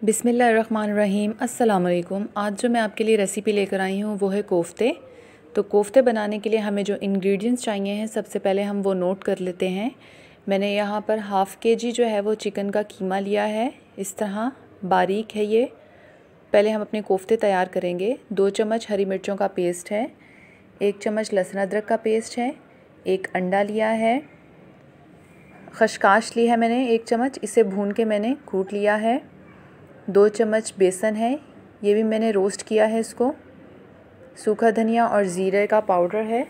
बिस्मिल्लाहिर्रहमानिर्रहीम। अस्सलाम वालेकुम। आज जो मैं आपके लिए रेसिपी लेकर आई हूँ वो है कोफ्ते। तो कोफ्ते बनाने के लिए हमें जो इंग्रेडिएंट्स चाहिए हैं सबसे पहले हम वो नोट कर लेते हैं। मैंने यहाँ पर हाफ़ केजी जो है वो चिकन का कीमा लिया है, इस तरह बारीक है ये। पहले हम अपने कोफ्ते तैयार करेंगे। 2 चम्मच हरी मिर्चों का पेस्ट है, 1 चम्मच लहसुन अदरक का पेस्ट है, 1 अंडा लिया है, खशकाश ली है मैंने 1 चम्मच, इसे भून के मैंने कूट लिया है। 2 चम्मच बेसन है, ये भी मैंने रोस्ट किया है इसको। सूखा धनिया और ज़ीरे का पाउडर है।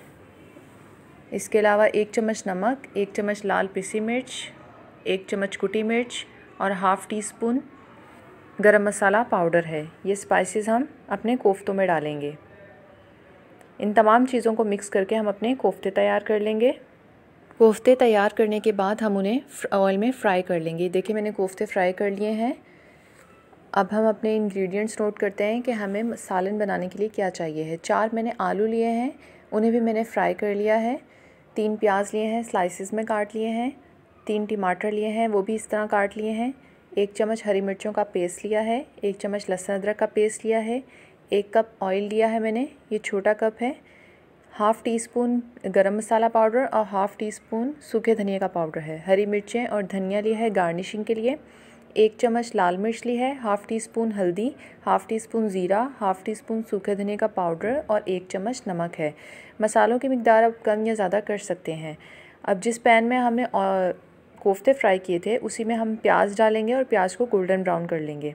इसके अलावा 1 चम्मच नमक, 1 चम्मच लाल पिसी मिर्च, 1 चम्मच कुटी मिर्च और हाफ़ टी स्पून गरम मसाला पाउडर है। ये स्पाइसेस हम अपने कोफ्तों में डालेंगे। इन तमाम चीज़ों को मिक्स करके हम अपने कोफ्ते तैयार कर लेंगे। कोफ्ते तैयार करने के बाद हम उन्हें ऑयल में फ्राई कर लेंगे। देखिए मैंने कोफ्ते फ्राई कर लिए हैं। अब हम अपने इंग्रेडिएंट्स नोट करते हैं कि हमें सालन बनाने के लिए क्या चाहिए है। 4 मैंने आलू लिए हैं, उन्हें भी मैंने फ्राई कर लिया है। 3 प्याज लिए हैं, स्लाइसिस में काट लिए हैं। 3 टमाटर लिए हैं, वो भी इस तरह काट लिए हैं। 1 चम्मच हरी मिर्चों का पेस्ट लिया है, 1 चम्मच लहसुन अदरक का पेस्ट लिया है, 1 कप ऑयल लिया है मैंने, ये छोटा कप है। हाफ़ टी स्पून गरम मसाला पाउडर और हाफ़ टी स्पून सूखे धनिया का पाउडर है। हरी मिर्चें और धनिया लिया है गार्निशिंग के लिए। 1 चम्मच लाल मिर्च ली है, हाफ़ टी स्पून हल्दी, हाफ़ टी स्पून ज़ीरा, हाफ़ टी स्पून सूखे धनिया का पाउडर और 1 चम्मच नमक है। मसालों की मिकदार आप कम या ज़्यादा कर सकते हैं। अब जिस पैन में हमने कोफ्ते फ्राई किए थे उसी में हम प्याज डालेंगे और प्याज को गोल्डन ब्राउन कर लेंगे।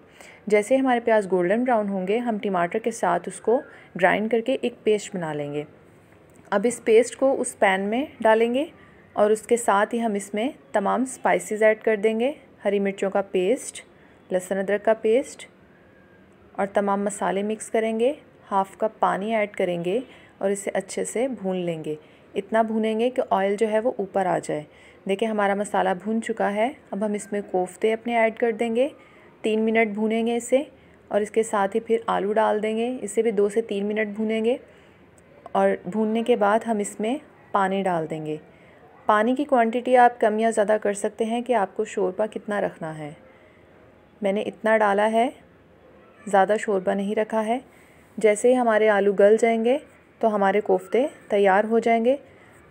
जैसे हमारे प्याज गोल्डन ब्राउन होंगे हम टमाटर के साथ उसको ग्राइंड करके एक पेस्ट बना लेंगे। अब इस पेस्ट को उस पैन में डालेंगे और उसके साथ ही हम इसमें तमाम स्पाइसेस ऐड कर देंगे। हरी मिर्चों का पेस्ट, लहसुन अदरक का पेस्ट और तमाम मसाले मिक्स करेंगे। हाफ़ कप पानी ऐड करेंगे और इसे अच्छे से भून लेंगे। इतना भूनेंगे कि ऑयल जो है वो ऊपर आ जाए। देखिए हमारा मसाला भून चुका है। अब हम इसमें कोफ्ते अपने ऐड कर देंगे। 3 मिनट भूनेंगे इसे और इसके साथ ही फिर आलू डाल देंगे। इसे भी 2 से 3 मिनट भूनेंगे और भूनने के बाद हम इसमें पानी डाल देंगे। पानी की क्वांटिटी आप कम या ज़्यादा कर सकते हैं कि आपको शोरबा कितना रखना है। मैंने इतना डाला है, ज़्यादा शोरबा नहीं रखा है। जैसे ही हमारे आलू गल जाएंगे तो हमारे कोफ्ते तैयार हो जाएंगे।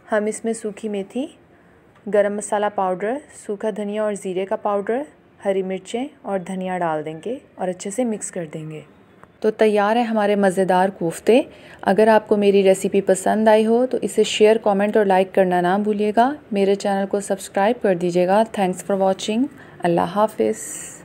हम इसमें सूखी मेथी, गरम मसाला पाउडर, सूखा धनिया और ज़ीरे का पाउडर, हरी मिर्चें और धनिया डाल देंगे और अच्छे से मिक्स कर देंगे। तो तैयार है हमारे मज़ेदार कोफ्ते। अगर आपको मेरी रेसिपी पसंद आई हो तो इसे शेयर, कमेंट और लाइक करना ना भूलिएगा। मेरे चैनल को सब्सक्राइब कर दीजिएगा। Thanks for watching. अल्लाह हाफ़िज़।